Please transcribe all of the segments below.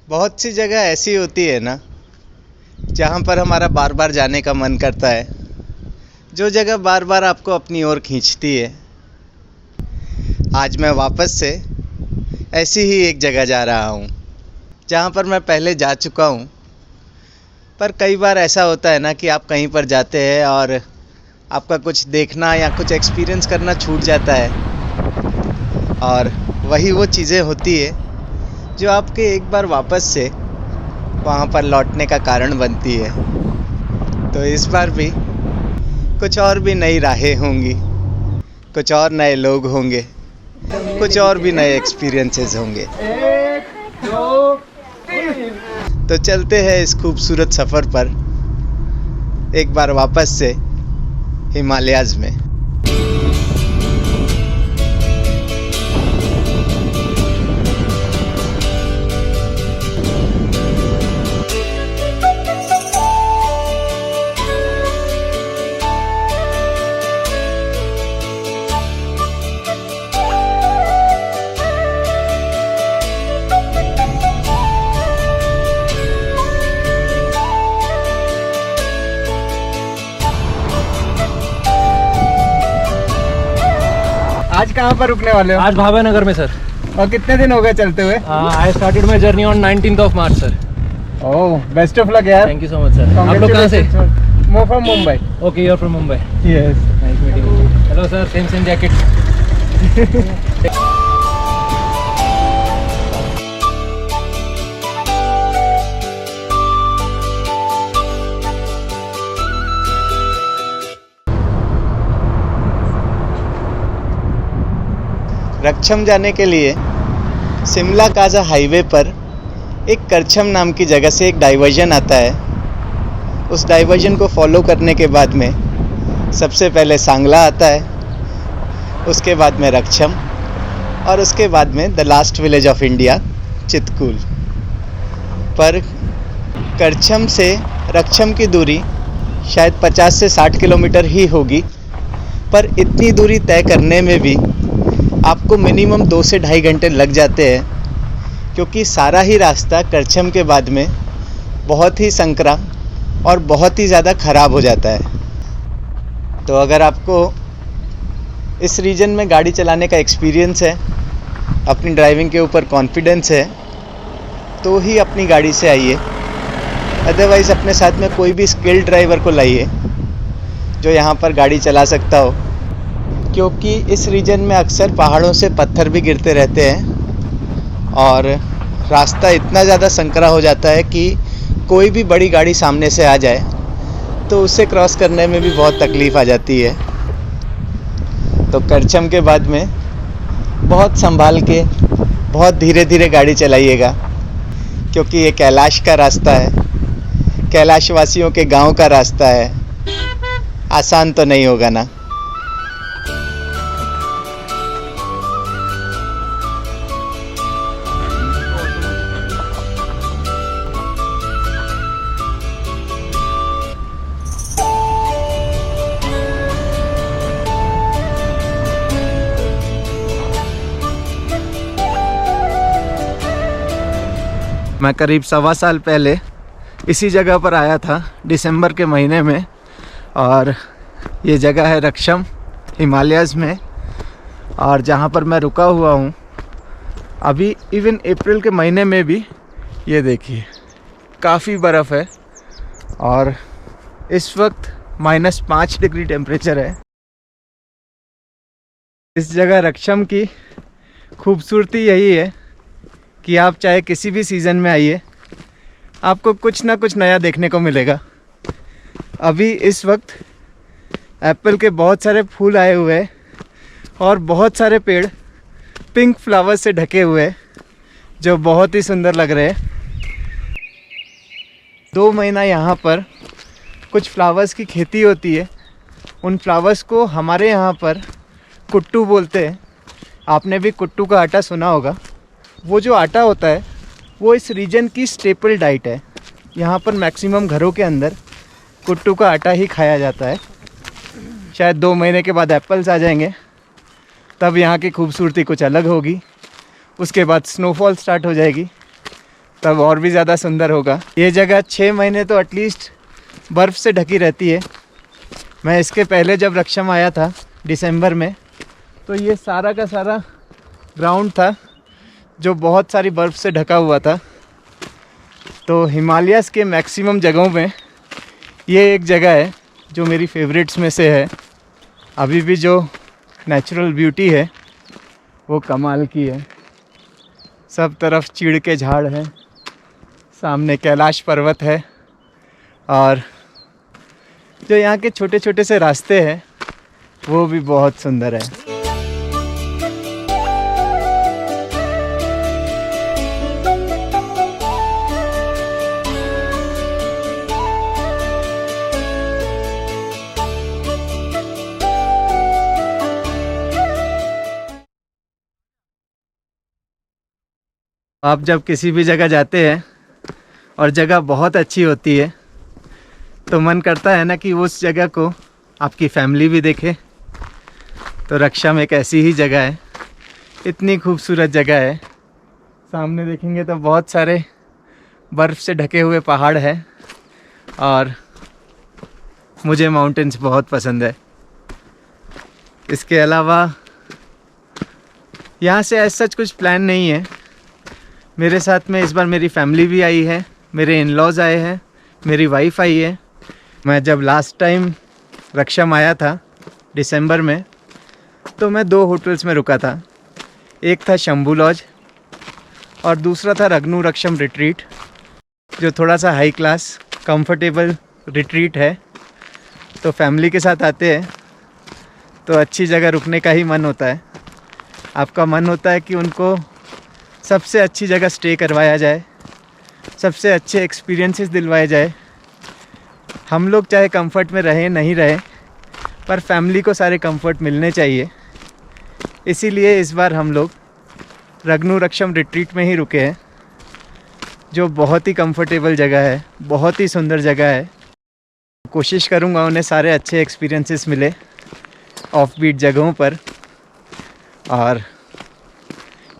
बहुत सी जगह ऐसी होती है ना जहाँ पर हमारा बार बार जाने का मन करता है, जो जगह बार बार आपको अपनी ओर खींचती है। आज मैं वापस से ऐसी ही एक जगह जा रहा हूँ जहाँ पर मैं पहले जा चुका हूँ, पर कई बार ऐसा होता है ना कि आप कहीं पर जाते हैं और आपका कुछ देखना या कुछ एक्सपीरियंस करना छूट जाता है, और वही वो चीज़ें होती है जो आपके एक बार वापस से वहाँ पर लौटने का कारण बनती है। तो इस बार भी कुछ और भी नई राहें होंगी, कुछ और नए लोग होंगे, कुछ और भी नए एक्सपीरियंसेस होंगे। तो चलते हैं इस खूबसूरत सफ़र पर एक बार वापस से हिमालयाज़ में। आज कहाँ पर रुकने वाले हो? आज भावनगर में सर। और कितने दिन हो गए चलते हुए? I started my journey on 19th of March sir. Oh, best of luck यार। Thank you so much sir. आप लोग कहाँ से? मैं from Mumbai. Okay, you are from Mumbai. Yes, nice meeting you. Hello sir, same jacket. Rakcham जाने के लिए Shimla Kaza highway पर एक करछम नाम की जगह से एक डाइवर्जन आता है। उस डाइवर्जन को फॉलो करने के बाद में सबसे पहले सांगला आता है, उसके बाद में रक्षम, और उसके बाद में the last village of India Chitkul. पर करछम से रक्षम की दूरी शायद 50 से 60 किलोमीटर ही होगी, पर इतनी दूरी तय करने में भी आपको मिनिमम 2 से ढाई घंटे लग जाते हैं, क्योंकि सारा ही रास्ता करछम के बाद में बहुत ही संकरा और बहुत ही ज़्यादा ख़राब हो जाता है। तो अगर आपको इस रीजन में गाड़ी चलाने का एक्सपीरियंस है, अपनी ड्राइविंग के ऊपर कॉन्फिडेंस है, तो ही अपनी गाड़ी से आइए। अदरवाइज़ अपने साथ में कोई भी स्किल्ड ड्राइवर को लाइए जो यहाँ पर गाड़ी चला सकता हो, क्योंकि इस रीजन में अक्सर पहाड़ों से पत्थर भी गिरते रहते हैं और रास्ता इतना ज़्यादा संकरा हो जाता है कि कोई भी बड़ी गाड़ी सामने से आ जाए तो उसे क्रॉस करने में भी बहुत तकलीफ़ आ जाती है। तो करछम के बाद में बहुत संभाल के, बहुत धीरे धीरे गाड़ी चलाइएगा, क्योंकि ये कैलाश का रास्ता है, कैलाशवासियों के गांव का रास्ता है। आसान तो नहीं होगा ना। मैं करीब 1.25 साल पहले इसी जगह पर आया था दिसंबर के महीने में, और ये जगह है रक्षम हिमालयाज़ में। और जहाँ पर मैं रुका हुआ हूँ अभी इवन अप्रैल के महीने में भी ये देखिए काफ़ी बर्फ़ है, और इस वक्त -5 डिग्री टेम्परेचर है। इस जगह रक्षम की खूबसूरती यही है कि आप चाहे किसी भी सीज़न में आइए, आपको कुछ ना कुछ नया देखने को मिलेगा। अभी इस वक्त एप्पल के बहुत सारे फूल आए हुए हैं और बहुत सारे पेड़ पिंक फ्लावर्स से ढके हुए हैं, जो बहुत ही सुंदर लग रहे हैं। 2 महीना यहाँ पर कुछ फ्लावर्स की खेती होती है। उन फ्लावर्स को हमारे यहाँ पर कुट्टू बोलते हैं। आपने भी कुट्टू का आटा सुना होगा। वो जो आटा होता है वो इस रीजन की स्टेपल डाइट है। यहाँ पर मैक्सिमम घरों के अंदर कुट्टू का आटा ही खाया जाता है। शायद 2 महीने के बाद एप्पल्स आ जाएंगे, तब यहाँ की खूबसूरती कुछ अलग होगी। उसके बाद स्नोफॉल स्टार्ट हो जाएगी, तब और भी ज़्यादा सुंदर होगा। ये जगह 6 महीने तो एटलीस्ट बर्फ़ से ढकी रहती है। मैं इसके पहले जब रक्षम आया था दिसंबर में, तो ये सारा का सारा ग्राउंड था जो बहुत सारी बर्फ़ से ढका हुआ था। तो हिमालयस के मैक्सिमम जगहों में ये एक जगह है जो मेरी फेवरेट्स में से है। अभी भी जो नेचुरल ब्यूटी है वो कमाल की है। सब तरफ चीड़ के झाड़ हैं, सामने कैलाश पर्वत है, और जो यहाँ के छोटे छोटे से रास्ते हैं वो भी बहुत सुंदर है। आप जब किसी भी जगह जाते हैं और जगह बहुत अच्छी होती है तो मन करता है ना कि उस जगह को आपकी फैमिली भी देखे। तो रक्षम एक ऐसी ही जगह है, इतनी खूबसूरत जगह है। सामने देखेंगे तो बहुत सारे बर्फ़ से ढके हुए पहाड़ हैं, और मुझे माउंटेन्स बहुत पसंद है। इसके अलावा यहाँ से ऐसा कुछ प्लान नहीं है। मेरे साथ में इस बार मेरी फैमिली भी आई है, मेरे इन-लॉज़ आए हैं, मेरी वाइफ आई है। मैं जब लास्ट टाइम रक्षम आया था दिसंबर में, तो मैं 2 होटल्स में रुका था। एक था शंभू लॉज और दूसरा था रग्नू रक्षम रिट्रीट, जो थोड़ा सा हाई क्लास कंफर्टेबल रिट्रीट है। तो फैमिली के साथ आते हैं तो अच्छी जगह रुकने का ही मन होता है। आपका मन होता है कि उनको सबसे अच्छी जगह स्टे करवाया जाए, सबसे अच्छे एक्सपीरियंसेस दिलवाए जाए। हम लोग चाहे कंफर्ट में रहें नहीं रहें, पर फैमिली को सारे कंफर्ट मिलने चाहिए। इसीलिए इस बार हम लोग रग्नू रक्षम रिट्रीट में ही रुके हैं, जो बहुत ही कंफर्टेबल जगह है, बहुत ही सुंदर जगह है। कोशिश करूँगा उन्हें सारे अच्छे एक्सपीरियंसेस मिले ऑफ बीट जगहों पर, और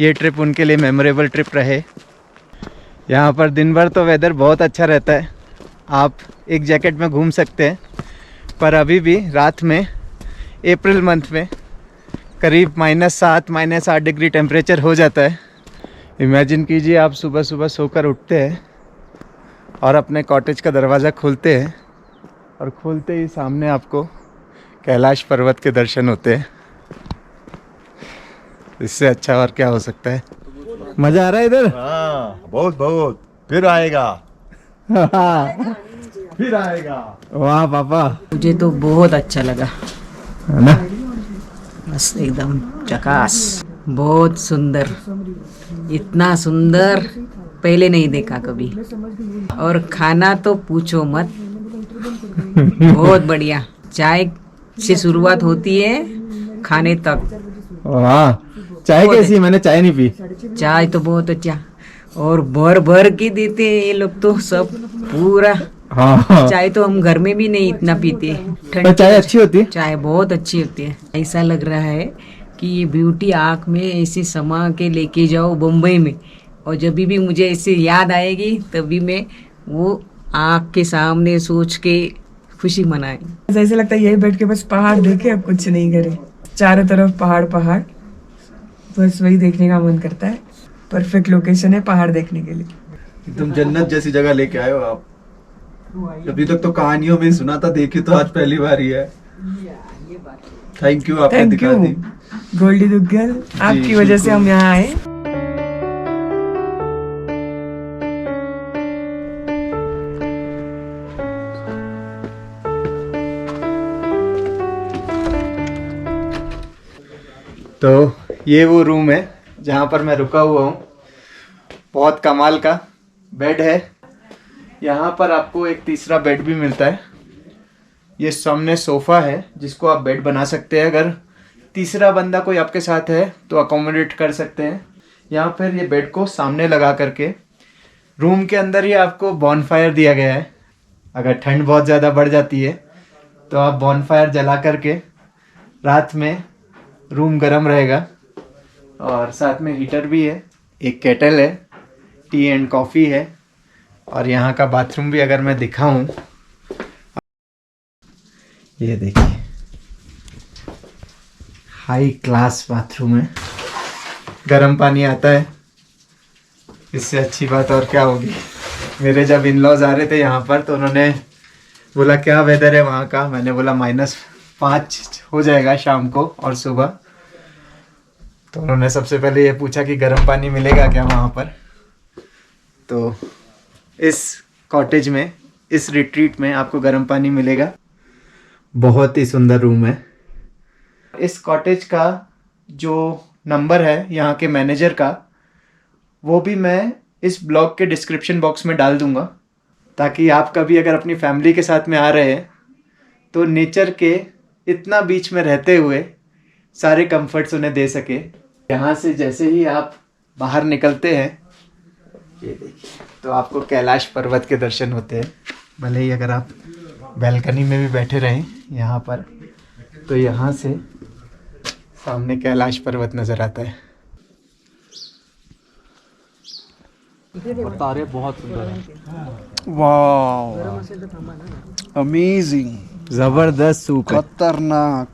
ये ट्रिप उनके लिए मेमोरेबल ट्रिप रहे। यहाँ पर दिन भर तो वेदर बहुत अच्छा रहता है, आप एक जैकेट में घूम सकते हैं, पर अभी भी रात में अप्रैल मंथ में करीब -7 -8 डिग्री टेम्परेचर हो जाता है। इमेजिन कीजिए आप सुबह सुबह सोकर उठते हैं और अपने कॉटेज का दरवाज़ा खोलते हैं, और खोलते ही सामने आपको कैलाश पर्वत के दर्शन होते हैं। इससे अच्छा और क्या हो सकता है। मज़ा आ रहा है इधर? हाँ, बहुत बहुत, फिर आएगा। फिर आएगा। वाह पापा, मुझे तो बहुत अच्छा लगा, है ना? बस एकदम झकास, बहुत सुंदर, इतना सुंदर पहले नहीं देखा कभी। और खाना तो पूछो मत, बहुत बढ़िया। चाय से शुरुआत होती है खाने तक। वाह, चाय कैसी? मैंने चाय नहीं पी। चाय तो बहुत अच्छा, और भर भर के देते हैं ये लोग तो सब पूरा। हाँ, चाय तो हम घर में भी नहीं इतना पीते। पर चाय अच्छी होती है। चाय बहुत अच्छी होती है। ऐसा लग रहा है कि ये ब्यूटी आँख में ऐसी समा के लेके जाओ बम्बई में, और जब भी मुझे ऐसे याद आएगी तभी मैं वो आँख के सामने सोच के खुशी मनाए। ऐसा लगता है यही बैठ के बस पहाड़ देखे, अब कुछ नहीं करे। चारों तरफ पहाड़ पहाड़, बस वही देखने का मन करता है। परफेक्ट लोकेशन है पहाड़ देखने के लिए। एकदम जन्नत जैसी जगह लेके आए हो आप। अभी तक तो कहानियों में सुना था, देखी तो आज पहली बार ही है। थैंक यू, आपने थैंक दिखा यू दी। गोल्डी दुग्गल, आपकी वजह से हम यहाँ आए। तो ये वो रूम है जहाँ पर मैं रुका हुआ हूँ। बहुत कमाल का बेड है। यहाँ पर आपको एक तीसरा बेड भी मिलता है। ये सामने सोफ़ा है जिसको आप बेड बना सकते हैं। अगर तीसरा बंदा कोई आपके साथ है तो अकोमोडेट कर सकते हैं। यहाँ पर ये बेड को सामने लगा करके रूम के अंदर ही आपको बॉनफायर दिया गया है। अगर ठंड बहुत ज़्यादा बढ़ जाती है तो आप बॉनफायर जला करके रात में रूम गर्म रहेगा। और साथ में हीटर भी है, एक केटल है, टी एंड कॉफ़ी है। और यहाँ का बाथरूम भी अगर मैं दिखाऊं, ये देखिए हाई क्लास बाथरूम है, गर्म पानी आता है, इससे अच्छी बात और क्या होगी। मेरे जब इन लॉज आ रहे थे यहाँ पर तो उन्होंने बोला क्या वेदर है वहाँ का, मैंने बोला -5 हो जाएगा शाम को और सुबह। तो उन्होंने सबसे पहले ये पूछा कि गर्म पानी मिलेगा क्या वहाँ पर। तो इस कॉटेज में, इस रिट्रीट में आपको गर्म पानी मिलेगा। बहुत ही सुंदर रूम है। इस कॉटेज का जो नंबर है यहाँ के मैनेजर का, वो भी मैं इस ब्लॉग के डिस्क्रिप्शन बॉक्स में डाल दूँगा, ताकि आप कभी अगर अपनी फैमिली के साथ में आ रहे हैं तो नेचर के इतना बीच में रहते हुए सारे कंफर्ट्स उन्हें दे सके। यहाँ से जैसे ही आप बाहर निकलते हैं, ये देखिए, तो आपको कैलाश पर्वत के दर्शन होते हैं। भले ही अगर आप बैल्कनी में भी बैठे रहें यहाँ पर, तो यहाँ से सामने कैलाश पर्वत नज़र आता है। तारे बहुत सुंदर हैं। वाह, अमेजिंग, ज़बरदस्त सूप है। खतरनाक।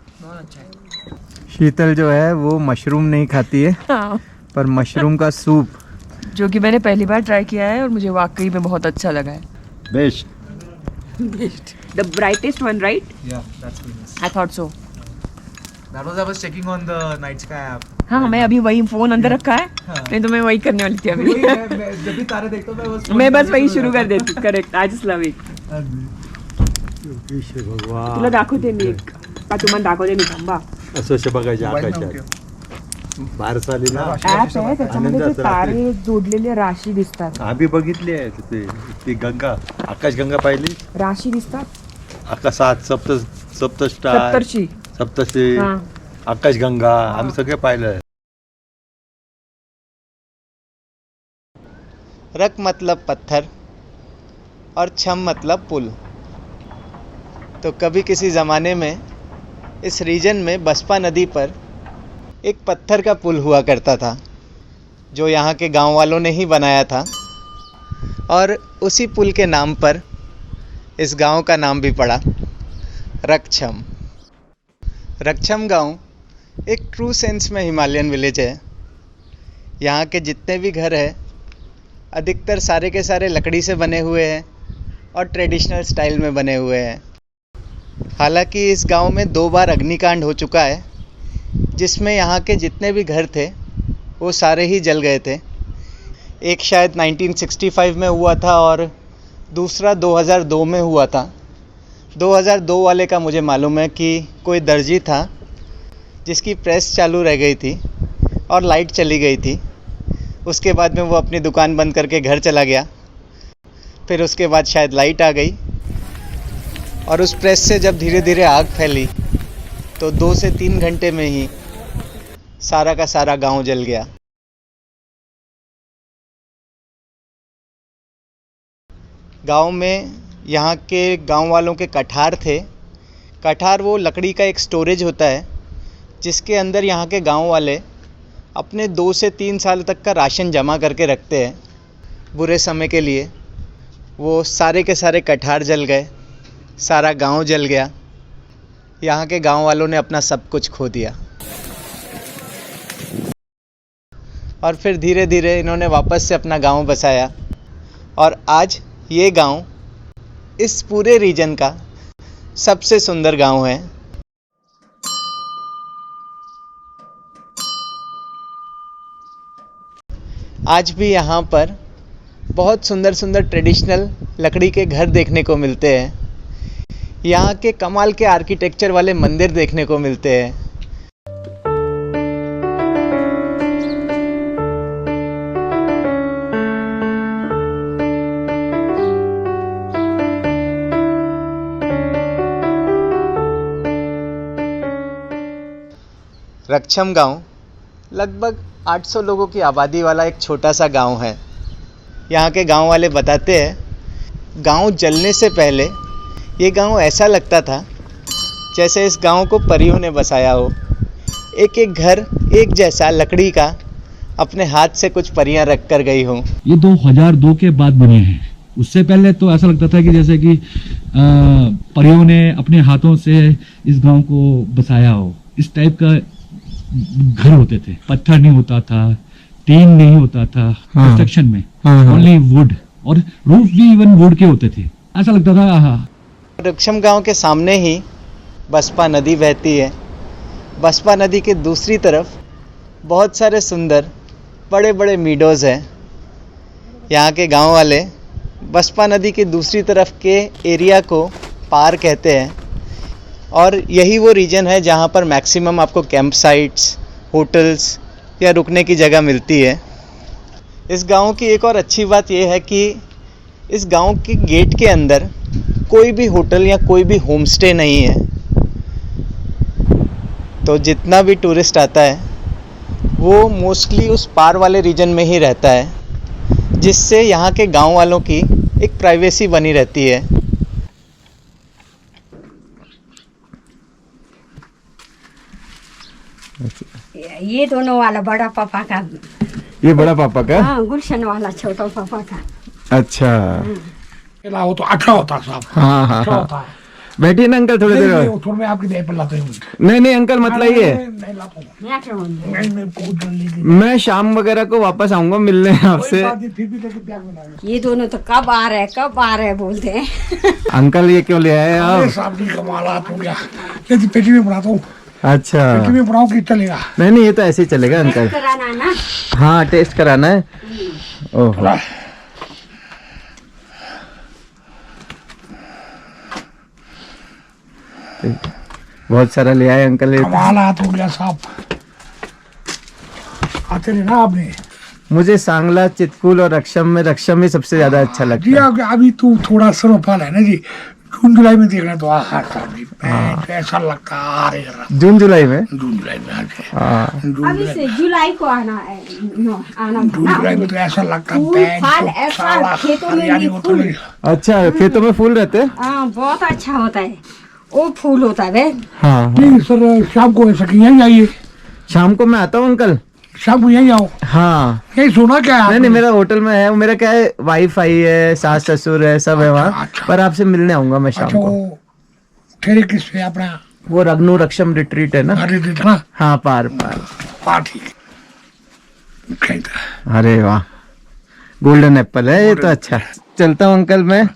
शीतल जो है वो मशरूम नहीं खाती है, हाँ, पर मशरूम का सूप जो कि मैंने पहली बार ट्राई किया है और मुझे वाकई में बहुत अच्छा लगा है। Best. The brightest one, right? Yeah, that's good. I thought so. That was I was checking on the night sky app. हाँ, मैं अभी वही फोन अंदर रखा है, नहीं तो मैं वही करने वाली थी अभी। जब भी तारे देखता हूँ मैं बस वही शुरू कर देती। Correct, I just love it. तुला दाखवते मी एक, का तुम्हाला दाखवते मी, थांबा. असं बघायचे आकाशात बाहेर चाली ना ऍप आहे त्याच्यामध्ये ते तारे जोडलेले राशी दिसतात. आम्ही बघितली आहे ती गंगा, आकाशगंगा पाहिली, राशी दिसतात, आकाशात सप्तस्टार, सप्तर्षी. सप्तशी, हाँ. आकाशगंगा आम्ही सगळे पाहिलं. रक मतलब पत्थर और छम मतलब पुल। तो कभी किसी ज़माने में इस रीजन में बसपा नदी पर एक पत्थर का पुल हुआ करता था, जो यहाँ के गांव वालों ने ही बनाया था। और उसी पुल के नाम पर इस गांव का नाम भी पड़ा, रकछम। रकछम गांव एक ट्रू सेंस में हिमालयन विलेज है। यहाँ के जितने भी घर हैं, अधिकतर सारे के सारे लकड़ी से बने हुए हैं और ट्रेडिशनल स्टाइल में बने हुए हैं। हालांकि इस गांव में 2 बार अग्निकांड हो चुका है, जिसमें यहाँ के जितने भी घर थे वो सारे ही जल गए थे। एक शायद 1965 में हुआ था और दूसरा 2002 में हुआ था। 2002 वाले का मुझे मालूम है कि कोई दर्जी था जिसकी प्रेस चालू रह गई थी और लाइट चली गई थी। उसके बाद में वो अपनी दुकान बंद करके घर चला गया। फिर उसके बाद शायद लाइट आ गई और उस प्रेस से जब धीरे धीरे आग फैली तो 2 से 3 घंटे में ही सारा का सारा गांव जल गया। गांव में यहाँ के गांव वालों के कठार थे। कठार वो लकड़ी का एक स्टोरेज होता है, जिसके अंदर यहाँ के गांव वाले अपने 2 से 3 साल तक का राशन जमा करके रखते हैं बुरे समय के लिए। वो सारे के सारे कठार जल गए, सारा गांव जल गया। यहाँ के गांव वालों ने अपना सब कुछ खो दिया और फिर धीरे धीरे इन्होंने वापस से अपना गांव बसाया। और आज ये गांव इस पूरे रीजन का सबसे सुंदर गांव है। आज भी यहाँ पर बहुत सुंदर सुंदर ट्रेडिशनल लकड़ी के घर देखने को मिलते हैं। यहाँ के कमाल के आर्किटेक्चर वाले मंदिर देखने को मिलते हैं। रकछम गांव लगभग 800 लोगों की आबादी वाला एक छोटा सा गांव है। यहाँ के गांव वाले बताते हैं, गांव जलने से पहले ये गांव ऐसा लगता था जैसे इस गांव को परियों ने बसाया हो। एक एक घर एक जैसा लकड़ी का अपने हाथ से कुछ परियां रख कर गई हूँ। ये 2002 के बाद बने हैं। उससे पहले तो ऐसा लगता था कि जैसे कि परियों ने अपने हाथों से इस गांव को बसाया हो। इस टाइप का घर होते थे, पत्थर नहीं होता था, टीन नहीं होता था कंस्ट्रक्शन में, ओनली वुड, और रूफ भी इवन वुड के होते थे। ऐसा लगता था। रक्षम गांव के सामने ही बसपा नदी बहती है। बसपा नदी के दूसरी तरफ बहुत सारे सुंदर बड़े बड़े मीडोज हैं। यहाँ के गांव वाले बसपा नदी की दूसरी तरफ के एरिया को पार कहते हैं, और यही वो रीजन है जहाँ पर मैक्सिमम आपको कैंप साइट्स, होटल्स या रुकने की जगह मिलती है। इस गांव की एक और अच्छी बात यह है कि इस गांव के गेट के अंदर कोई भी होटल या कोई भी होम स्टे नहीं है। तो जितना भी टूरिस्ट आता है वो मोस्टली उस पार वाले रीजन में ही रहता है, जिससे यहाँ के गांव वालों की एक प्राइवेसी बनी रहती है। ये दोनों वाला बड़ा पापा का, ये बड़ा पापा का? हाँ, गुलशन वाला छोटा पापा का। अच्छा, वो तो अच्छा होता साहब। हाँ हाँ हाँ, होता है। बैठिए ना अंकल, थोड़ी देर और। थोड़ा मैं आपकी देह पर लाता हूँ। नहीं नहीं अंकल मत लाइए, मैं शाम वगैरह को वापस आऊंगा मिलने आपसे। ये दोनों तो कब आ रहे बोलते हैं। अंकल ये क्यों ले आए आप? साहब की कमालात हो गया। ये पेटी में बनाता हूँ। अच्छा, पेटी में बनाओ कि चलेगा? नहीं नहीं, ये तो ऐसे ही चलेगा अंकल। कराना ना? हाँ, टेस्ट कराना है। ओह, बहुत सारा ले आए अंकल। कमालात हो गया साहब। आते नहीं ना आपने? मुझे सांगला, चितकुल और रक्षम में रक्षम ही सबसे ज्यादा अच्छा लगता है। अभी तो थोड़ा स्नोफॉल है ना जी, जून जुलाई में देखना तो ऐसा लगता है। जून जुलाई में? जून जुलाई में अभी से जुलाई को आना है, जून जुलाई में तो ऐसा लगता है खेतों में भी फूल। अच्छा, खेतों में फूल रहते हैं? हाँ, बहुत अच्छा होता है वो फूल होता है। हाँ नहीं सर, शाम को ऐसा कि यहीं आइए। शाम को मैं आता हूँ अंकल। शाम को यहीं आओ। हाँ, यही सोना क्या है? नहीं नहीं, मेरा होटल में है। मेरा क्या है, वाईफाई है, सास ससुर है, सब है वहाँ। अच्छा। पर आपसे मिलने आऊंगा मैं शाम को। ठहरे किस पे अपना? वो रगनू रक्षम रिट्रीट है ना? ना? हाँ, पार। ठीक। अरे वाह, गोल्डन एप्पल है ये तो। अच्छा, चलता हूँ अंकल मैं।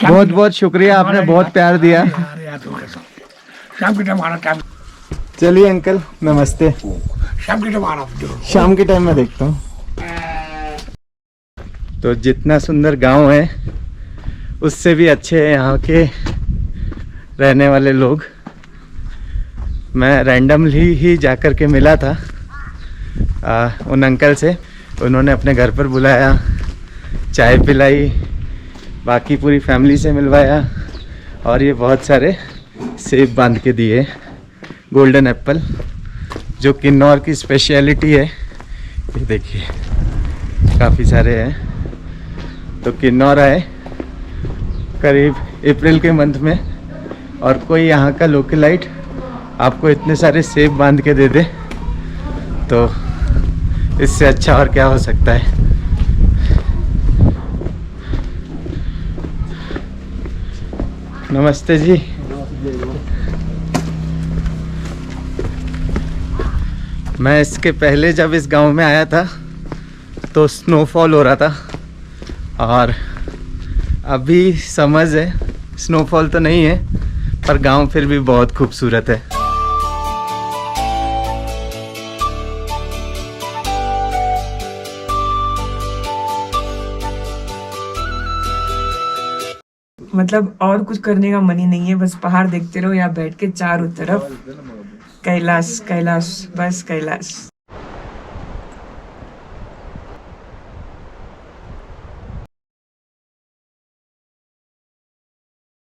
बहुत बहुत शुक्रिया, आपने बहुत प्यार दिया। शाम के टाइम आना। टाइम चलिए अंकल, नमस्ते। शाम के टाइम आना। शाम के टाइम में देखता हूँ। तो जितना सुंदर गांव है उससे भी अच्छे हैं यहाँ के रहने वाले लोग। मैं रैंडमली ही जाकर के मिला था उन अंकल से। उन्होंने अपने घर पर बुलाया, चाय पिलाई, बाकी पूरी फैमिली से मिलवाया, और ये बहुत सारे सेब बांध के दिए, गोल्डन एप्पल, जो किन्नौर की स्पेशलिटी है। ये देखिए काफ़ी सारे हैं। तो किन्नौर आए करीब अप्रैल के मंथ में, और कोई यहाँ का लोकलाइट आपको इतने सारे सेब बांध के दे दे तो इससे अच्छा और क्या हो सकता है। नमस्ते जी। मैं इसके पहले जब इस गांव में आया था तो स्नोफॉल हो रहा था, और अभी समझ है स्नोफॉल तो नहीं है, पर गांव फिर भी बहुत खूबसूरत है। मतलब और कुछ करने का मन ही नहीं है, बस पहाड़ देखते रहो या बैठ के चारों तरफ। कैलाश कैलाश, बस कैलाश।